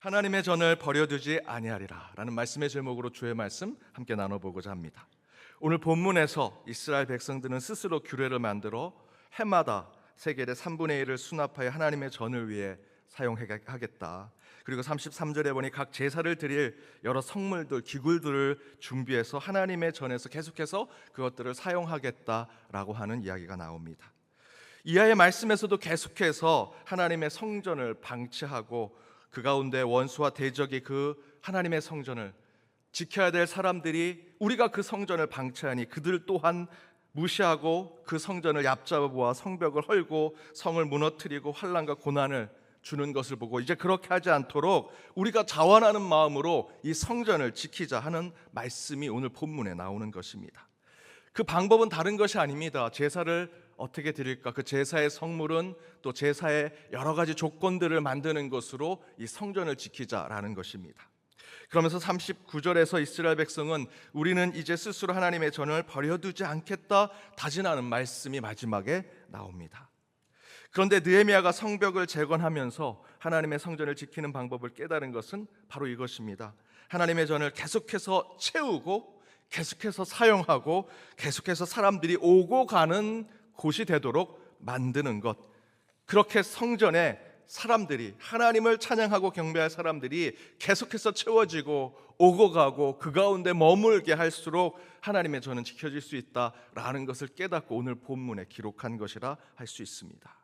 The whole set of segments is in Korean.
하나님의 전을 버려두지 아니하리라 라는 말씀의 제목으로 주의 말씀 함께 나눠보고자 합니다. 오늘 본문에서 이스라엘 백성들은 스스로 규례를 만들어 해마다 세겔의 3분의 1을 수납하여 하나님의 전을 위해 사용하겠다. 그리고 33절에 보니 각 제사를 드릴 여러 성물들, 기구들을 준비해서 하나님의 전에서 계속해서 그것들을 사용하겠다라고 하는 이야기가 나옵니다. 이하의 말씀에서도 계속해서 하나님의 성전을 방치하고 그 가운데 원수와 대적이 그 하나님의 성전을 지켜야 될 사람들이 우리가 그 성전을 방치하니 그들 또한 무시하고 그 성전을 얕잡아 보아 성벽을 헐고 성을 무너뜨리고 환난과 고난을 주는 것을 보고 이제 그렇게 하지 않도록 우리가 자원하는 마음으로 이 성전을 지키자 하는 말씀이 오늘 본문에 나오는 것입니다. 그 방법은 다른 것이 아닙니다. 제사를 어떻게 드릴까? 그 제사의 성물은 또 제사의 여러 가지 조건들을 만드는 것으로 이 성전을 지키자라는 것입니다. 그러면서 39절에서 이스라엘 백성은 우리는 이제 스스로 하나님의 전을 버려두지 않겠다 다짐하는 말씀이 마지막에 나옵니다. 그런데 느헤미야가 성벽을 재건하면서 하나님의 성전을 지키는 방법을 깨달은 것은 바로 이것입니다. 하나님의 전을 계속해서 채우고 계속해서 사용하고 계속해서 사람들이 오고 가는 곳이 되도록 만드는 것. 그렇게 성전에 사람들이 하나님을 찬양하고 경배할 사람들이 계속해서 채워지고 오고 가고 그 가운데 머물게 할수록 하나님의 전은 지켜질 수 있다라는 것을 깨닫고 오늘 본문에 기록한 것이라 할 수 있습니다.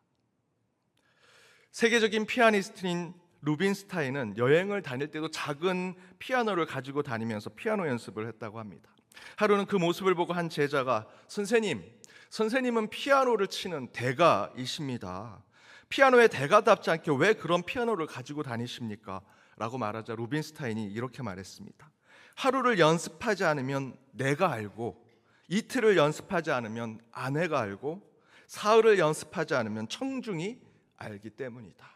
세계적인 피아니스트인 루빈스타인은 여행을 다닐 때도 작은 피아노를 가지고 다니면서 피아노 연습을 했다고 합니다. 하루는 그 모습을 보고 한 제자가 선생님은 피아노를 치는 대가이십니다. 피아노의 대가답지 않게 왜 그런 피아노를 가지고 다니십니까? 라고 말하자 루빈스타인이 이렇게 말했습니다. 하루를 연습하지 않으면 내가 알고, 이틀을 연습하지 않으면 아내가 알고, 사흘을 연습하지 않으면 청중이 알기 때문이다.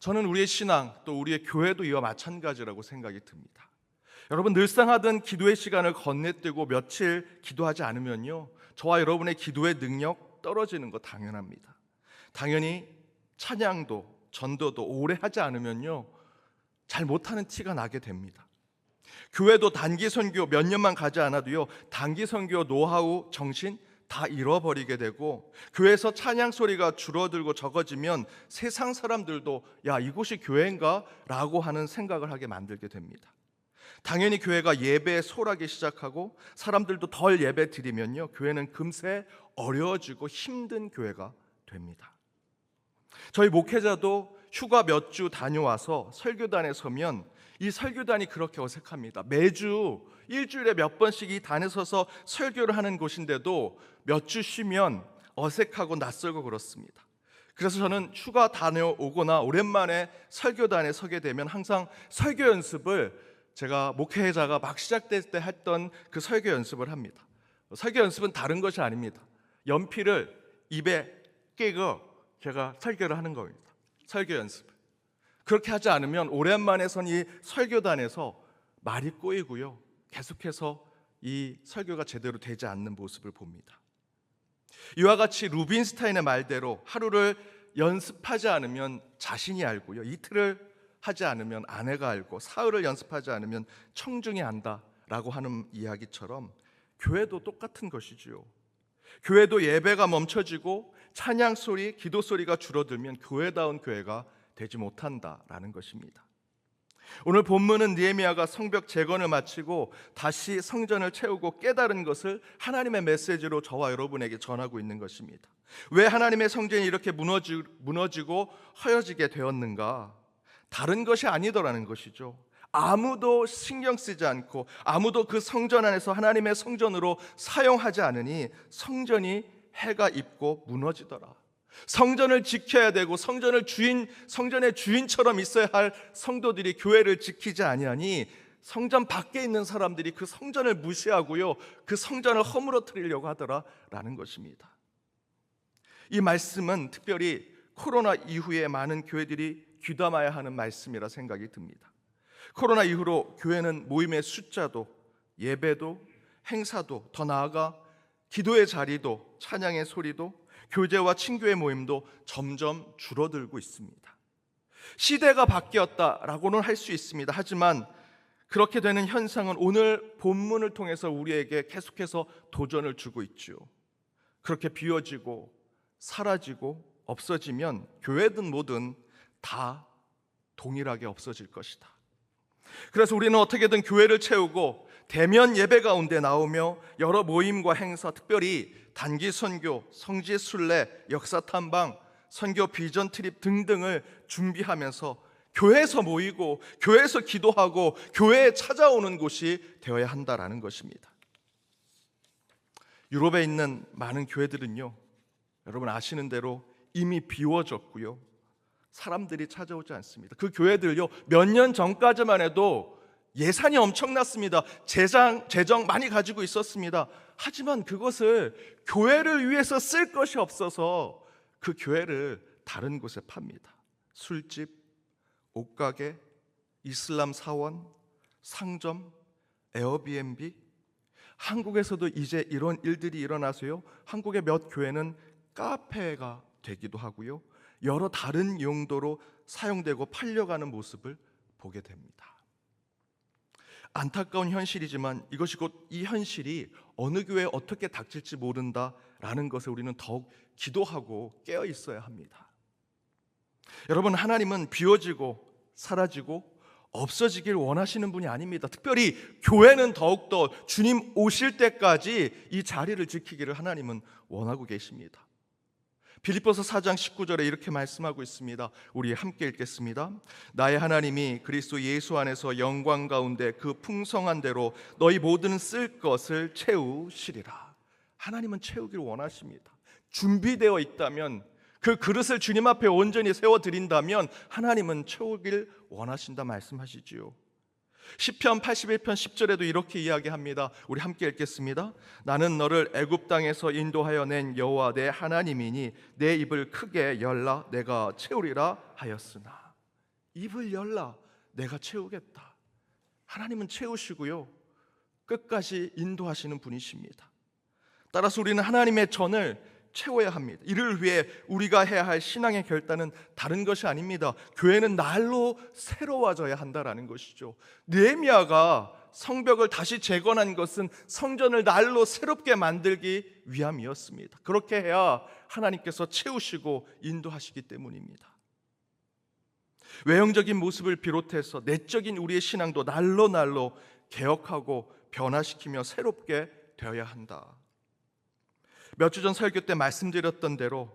저는 우리의 신앙 또 우리의 교회도 이와 마찬가지라고 생각이 듭니다. 여러분, 늘상 하던 기도의 시간을 건네뜨고 며칠 기도하지 않으면요, 저와 여러분의 기도의 능력 떨어지는 거 당연합니다. 당연히 찬양도 전도도 오래 하지 않으면요, 잘 못하는 티가 나게 됩니다. 교회도 단기 선교 몇 년만 가지 않아도요, 단기 선교 노하우 정신 다 잃어버리게 되고, 교회에서 찬양 소리가 줄어들고 적어지면 세상 사람들도 야, 이곳이 교회인가? 라고 하는 생각을 하게 만들게 됩니다. 당연히 교회가 예배에 소홀하기 시작하고 사람들도 덜 예배 드리면요, 교회는 금세 어려워지고 힘든 교회가 됩니다. 저희 목회자도 휴가 몇 주 다녀와서 설교단에 서면 이 설교단이 그렇게 어색합니다. 매주 일주일에 몇 번씩 이 단에 서서 설교를 하는 곳인데도 몇 주 쉬면 어색하고 낯설고 그렇습니다. 그래서 저는 휴가 다녀오거나 오랜만에 설교단에 서게 되면 항상 설교 연습을 제가 목회자가 막 시작될 때 했던 그 설교 연습을 합니다. 설교 연습은 다른 것이 아닙니다. 연필을 입에 끼고 제가 설교를 하는 겁니다. 설교 연습. 그렇게 하지 않으면 오랜만에 선 이 설교단에서 말이 꼬이고요, 계속해서 이 설교가 제대로 되지 않는 모습을 봅니다. 이와 같이 루빈스타인의 말대로 하루를 연습하지 않으면 자신이 알고요, 이틀을 하지 않으면 아내가 알고, 사흘을 연습하지 않으면 청중이 안다라고 하는 이야기처럼 교회도 똑같은 것이지요. 교회도 예배가 멈춰지고 찬양 소리, 기도 소리가 줄어들면 교회다운 교회가 되지 못한다라는 것입니다. 오늘 본문은 느헤미야가 성벽 재건을 마치고 다시 성전을 채우고 깨달은 것을 하나님의 메시지로 저와 여러분에게 전하고 있는 것입니다. 왜 하나님의 성전이 이렇게 무너지고 허여지게 되었는가? 다른 것이 아니더라는 것이죠. 아무도 신경 쓰지 않고 아무도 그 성전 안에서 하나님의 성전으로 사용하지 않으니 성전이 해가 입고 무너지더라. 성전을 지켜야 되고 성전의 주인처럼 있어야 할 성도들이 교회를 지키지 아니하니 성전 밖에 있는 사람들이 그 성전을 무시하고요, 그 성전을 허물어뜨리려고 하더라라는 것입니다. 이 말씀은 특별히 코로나 이후에 많은 교회들이 귀담아야 하는 말씀이라 생각이 듭니다. 코로나 이후로 교회는 모임의 숫자도, 예배도, 행사도, 더 나아가 기도의 자리도, 찬양의 소리도, 교제와 친교의 모임도 점점 줄어들고 있습니다. 시대가 바뀌었다라고는 할 수 있습니다. 하지만 그렇게 되는 현상은 오늘 본문을 통해서 우리에게 계속해서 도전을 주고 있죠. 그렇게 비워지고 사라지고 없어지면 교회든 뭐든 다 동일하게 없어질 것이다. 그래서 우리는 어떻게든 교회를 채우고 대면 예배 가운데 나오며 여러 모임과 행사, 특별히 단기 선교, 성지 순례, 역사 탐방, 선교 비전 트립 등등을 준비하면서 교회에서 모이고 교회에서 기도하고 교회에 찾아오는 곳이 되어야 한다라는 것입니다. 유럽에 있는 많은 교회들은요, 여러분 아시는 대로 이미 비워졌고요, 사람들이 찾아오지 않습니다. 그 교회들요, 몇 년 전까지만 해도 예산이 엄청났습니다. 재정 많이 가지고 있었습니다. 하지만 그것을 교회를 위해서 쓸 것이 없어서 그 교회를 다른 곳에 팝니다. 술집, 옷가게, 이슬람 사원, 상점, 에어비앤비. 한국에서도 이제 이런 일들이 일어나서요, 한국의 몇 교회는 카페가 되기도 하고요, 여러 다른 용도로 사용되고 팔려가는 모습을 보게 됩니다. 안타까운 현실이지만 이것이 곧 이 현실이 어느 교회에 어떻게 닥칠지 모른다라는 것에 우리는 더욱 기도하고 깨어 있어야 합니다. 여러분, 하나님은 비워지고 사라지고 없어지길 원하시는 분이 아닙니다. 특별히 교회는 더욱더 주님 오실 때까지 이 자리를 지키기를 하나님은 원하고 계십니다. 빌립보서 4장 19절에 이렇게 말씀하고 있습니다. 우리 함께 읽겠습니다. 나의 하나님이 그리스도 예수 안에서 영광 가운데 그 풍성한 대로 너희 모든 쓸 것을 채우시리라. 하나님은 채우기를 원하십니다. 준비되어 있다면, 그 그릇을 주님 앞에 온전히 세워드린다면 하나님은 채우길 원하신다 말씀하시지요. 시편 81편 10절에도 이렇게 이야기합니다. 우리 함께 읽겠습니다. 나는 너를 애굽 땅에서 인도하여 낸 여호와 내 하나님이니 내 입을 크게 열라 내가 채우리라 하였으나. 입을 열라 내가 채우겠다. 하나님은 채우시고요, 끝까지 인도하시는 분이십니다. 따라서 우리는 하나님의 전을 채워야 합니다. 이를 위해 우리가 해야 할 신앙의 결단은 다른 것이 아닙니다. 교회는 날로 새로워져야 한다라는 것이죠. 느헤미야가 성벽을 다시 재건한 것은 성전을 날로 새롭게 만들기 위함이었습니다. 그렇게 해야 하나님께서 채우시고 인도하시기 때문입니다. 외형적인 모습을 비롯해서 내적인 우리의 신앙도 날로 개혁하고 변화시키며 새롭게 되어야 한다. 몇 주 전 설교 때 말씀드렸던 대로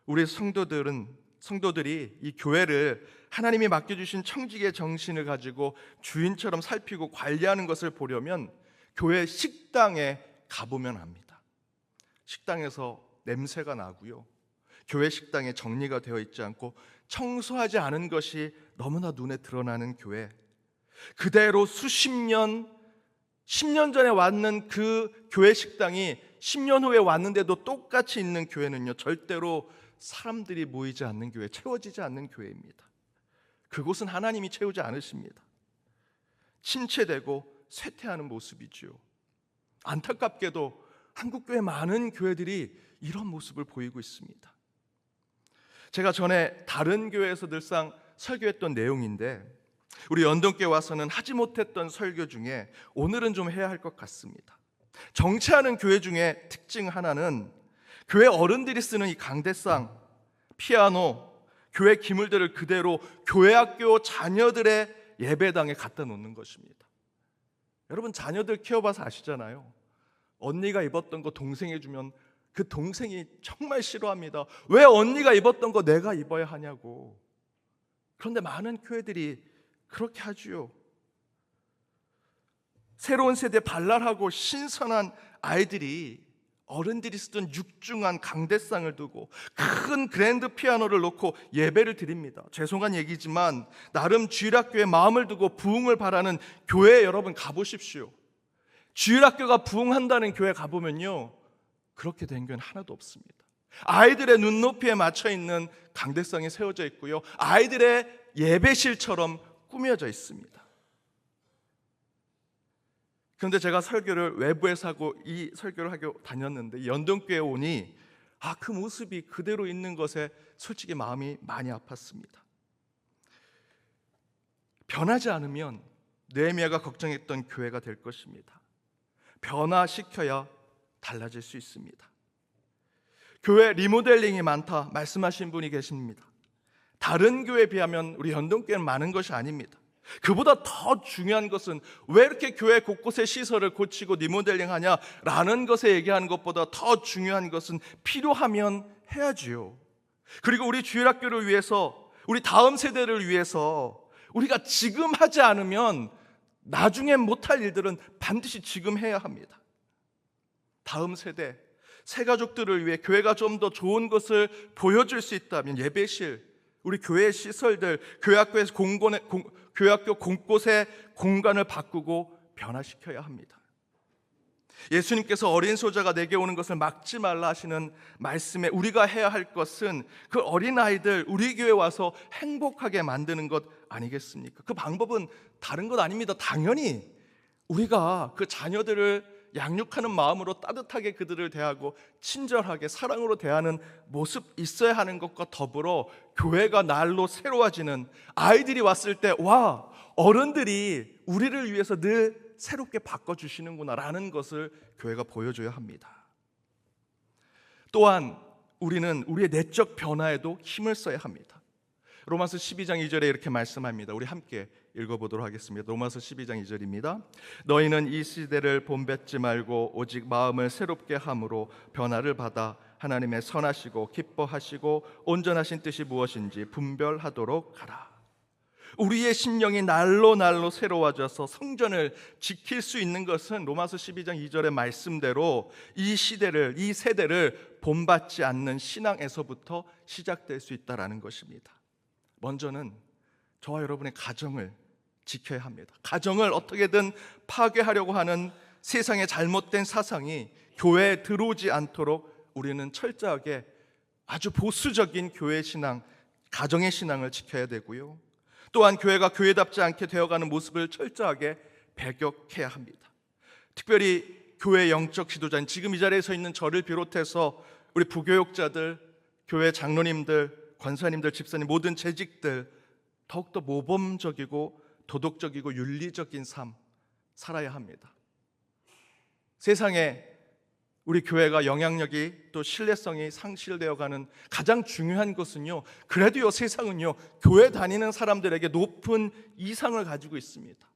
우리 성도들이 이 교회를 하나님이 맡겨주신 청지기의 정신을 가지고 주인처럼 살피고 관리하는 것을 보려면 교회 식당에 가보면 합니다. 식당에서 냄새가 나고요, 교회 식당에 정리가 되어 있지 않고 청소하지 않은 것이 너무나 눈에 드러나는 교회, 그대로 수십 년, 10년 전에 왔는 그 교회 식당이 10년 후에 왔는데도 똑같이 있는 교회는요, 절대로 사람들이 모이지 않는 교회, 채워지지 않는 교회입니다. 그곳은 하나님이 채우지 않으십니다. 침체되고 쇠퇴하는 모습이죠. 안타깝게도 한국교회 많은 교회들이 이런 모습을 보이고 있습니다. 제가 전에 다른 교회에서 늘상 설교했던 내용인데, 우리 연동교회 와서는 하지 못했던 설교 중에 오늘은 좀 해야 할 것 같습니다. 정체하는 교회 중에 특징 하나는 교회 어른들이 쓰는 이 강대상, 피아노, 교회 기물들을 그대로 교회 학교 자녀들의 예배당에 갖다 놓는 것입니다. 여러분, 자녀들 키워봐서 아시잖아요. 언니가 입었던 거 동생이 주면 그 동생이 정말 싫어합니다. 왜 언니가 입었던 거 내가 입어야 하냐고. 그런데 많은 교회들이 그렇게 하지요. 새로운 세대 발랄하고 신선한 아이들이 어른들이 쓰던 육중한 강대상을 두고 큰 그랜드 피아노를 놓고 예배를 드립니다. 죄송한 얘기지만 나름 주일학교에 마음을 두고 부흥을 바라는 교회에 여러분 가보십시오. 주일학교가 부흥한다는 교회 가보면요, 그렇게 된 교회는 하나도 없습니다. 아이들의 눈높이에 맞춰 있는 강대상이 세워져 있고요, 아이들의 예배실처럼 꾸며져 있습니다. 그런데 제가 설교를 외부에서 하고 이 설교를 하고 다녔는데 연동교회에 오니 그 모습이 그대로 있는 것에 솔직히 마음이 많이 아팠습니다. 변하지 않으면 느헤미야가 걱정했던 교회가 될 것입니다. 변화시켜야 달라질 수 있습니다. 교회 리모델링이 많다 말씀하신 분이 계십니다. 다른 교회에 비하면 우리 연동교회는 많은 것이 아닙니다. 그보다 더 중요한 것은 왜 이렇게 교회 곳곳의 시설을 고치고 리모델링 하냐라는 것에 얘기하는 것보다 더 중요한 것은 필요하면 해야지요. 그리고 우리 주일학교를 위해서, 우리 다음 세대를 위해서 우리가 지금 하지 않으면 나중에 못할 일들은 반드시 지금 해야 합니다. 다음 세대, 새 가족들을 위해 교회가 좀 더 좋은 것을 보여줄 수 있다면 예배실, 우리 교회 시설들, 교회학교 곳곳의 공간을 바꾸고 변화시켜야 합니다. 예수님께서 어린 소자가 내게 오는 것을 막지 말라 하시는 말씀에 우리가 해야 할 것은 그 어린아이들 우리 교회에 와서 행복하게 만드는 것 아니겠습니까? 그 방법은 다른 것 아닙니다. 당연히 우리가 그 자녀들을 양육하는 마음으로 따뜻하게 그들을 대하고 친절하게 사랑으로 대하는 모습 있어야 하는 것과 더불어 교회가 날로 새로워지는, 아이들이 왔을 때 와, 어른들이 우리를 위해서 늘 새롭게 바꿔주시는구나 라는 것을 교회가 보여줘야 합니다. 또한 우리는 우리의 내적 변화에도 힘을 써야 합니다. 로마서 12장 2절에 이렇게 말씀합니다. 우리 함께 읽어보도록 하겠습니다. 로마서 12장 2절입니다. 너희는 이 시대를 본받지 말고 오직 마음을 새롭게 함으로 변화를 받아 하나님의 선하시고 기뻐하시고 온전하신 뜻이 무엇인지 분별하도록 하라. 우리의 심령이 날로 날로 새로워져서 성전을 지킬 수 있는 것은 로마서 12장 2절의 말씀대로 이 시대를, 이 세대를 본받지 않는 신앙에서부터 시작될 수 있다는 것입니다. 먼저는 저와 여러분의 가정을 지켜야 합니다. 가정을 어떻게든 파괴하려고 하는 세상의 잘못된 사상이 교회에 들어오지 않도록 우리는 철저하게 아주 보수적인 교회 신앙, 가정의 신앙을 지켜야 되고요. 또한 교회가 교회답지 않게 되어가는 모습을 철저하게 배격해야 합니다. 특별히 교회 영적 지도자인, 지금 이 자리에 서 있는 저를 비롯해서 우리 부교육자들, 교회 장로님들, 권사님들, 집사님, 모든 재직들 더욱더 모범적이고 도덕적이고 윤리적인 삶 살아야 합니다. 세상에 우리 교회가 영향력이 또 신뢰성이 상실되어가는 가장 중요한 것은요, 그래도요 세상은요 교회 다니는 사람들에게 높은 이상을 가지고 있습니다.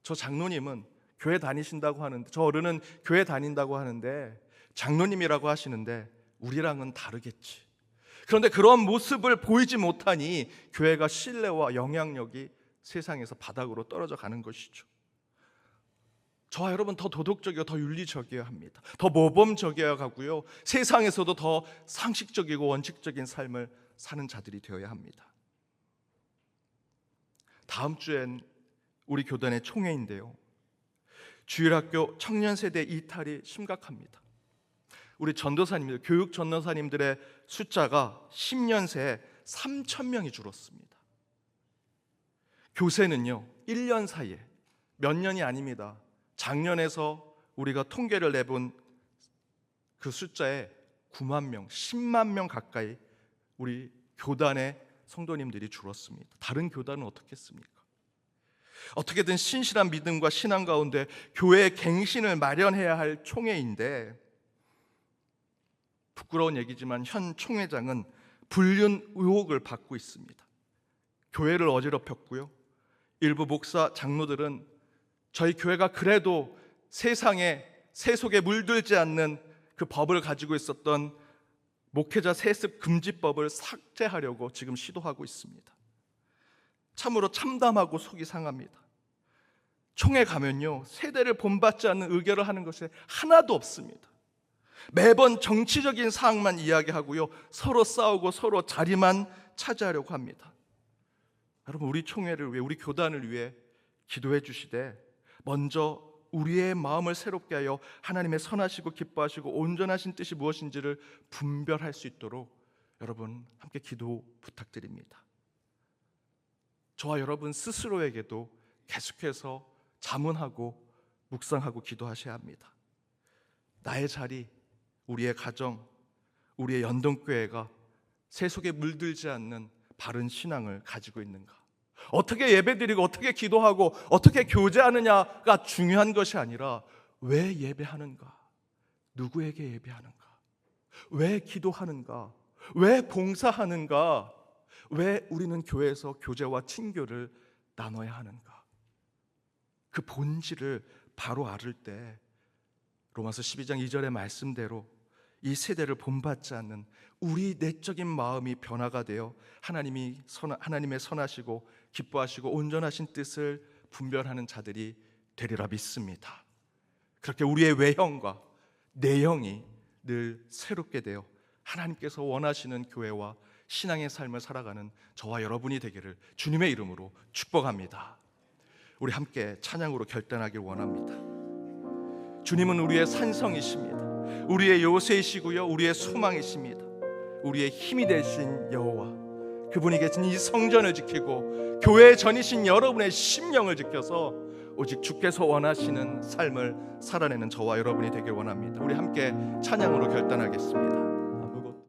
저 장로님은 교회 다니신다고 하는데, 저 어른은 교회 다닌다고 하는데, 장로님이라고 하시는데 우리랑은 다르겠지. 그런데 그런 모습을 보이지 못하니 교회가 신뢰와 영향력이 세상에서 바닥으로 떨어져 가는 것이죠. 저와 여러분 더 도덕적이고 더 윤리적이어야 합니다. 더 모범적이어야 하고요, 세상에서도 더 상식적이고 원칙적인 삶을 사는 자들이 되어야 합니다. 다음 주엔 우리 교단의 총회인데요, 주일학교 청년 세대 이탈이 심각합니다. 우리 전도사님들, 교육 전도사님들의 숫자가 10년 새에 3,000명이 줄었습니다. 교세는요 1년 사이에, 몇 년이 아닙니다, 작년에서 우리가 통계를 내본 그 숫자에 9만 명, 10만 명 가까이 우리 교단의 성도님들이 줄었습니다. 다른 교단은 어떻겠습니까? 어떻게든 신실한 믿음과 신앙 가운데 교회의 갱신을 마련해야 할 총회인데, 부끄러운 얘기지만 현 총회장은 불륜 의혹을 받고 있습니다. 교회를 어지럽혔고요, 일부 목사 장로들은 저희 교회가 그래도 세상에 세속에 물들지 않는 그 법을 가지고 있었던 목회자 세습 금지법을 삭제하려고 지금 시도하고 있습니다. 참으로 참담하고 속이 상합니다. 총회 가면요 세대를 본받지 않는 의결을 하는 것이 하나도 없습니다. 매번 정치적인 사항만 이야기하고요, 서로 싸우고 서로 자리만 차지하려고 합니다. 여러분, 우리 총회를 위해, 우리 교단을 위해 기도해 주시되, 먼저 우리의 마음을 새롭게 하여 하나님의 선하시고 기뻐하시고 온전하신 뜻이 무엇인지를 분별할 수 있도록 여러분 함께 기도 부탁드립니다. 저와 여러분 스스로에게도 계속해서 자문하고 묵상하고 기도하셔야 합니다. 나의 자리, 우리의 가정, 우리의 연동교회가 세속에 물들지 않는 바른 신앙을 가지고 있는가? 어떻게 예배드리고 어떻게 기도하고 어떻게 교제하느냐가 중요한 것이 아니라 왜 예배하는가? 누구에게 예배하는가? 왜 기도하는가? 왜 봉사하는가? 왜 우리는 교회에서 교제와 친교를 나눠야 하는가? 그 본질을 바로 알을 때 로마서 12장 2절의 말씀대로 이 세대를 본받지 않는 우리 내적인 마음이 변화가 되어 하나님의 선하시고 기뻐하시고 온전하신 뜻을 분별하는 자들이 되리라 믿습니다. 그렇게 우리의 외형과 내형이 늘 새롭게 되어 하나님께서 원하시는 교회와 신앙의 삶을 살아가는 저와 여러분이 되기를 주님의 이름으로 축복합니다. 우리 함께 찬양으로 결단하길 원합니다. 주님은 우리의 산성이십니다. 우리의 요새이시고요, 우리의 소망이십니다. 우리의 힘이 되신 여호와, 그분이 계신 이 성전을 지키고 교회의 전이신 여러분의 심령을 지켜서 오직 주께서 원하시는 삶을 살아내는 저와 여러분이 되길 원합니다. 우리 함께 찬양으로 결단하겠습니다.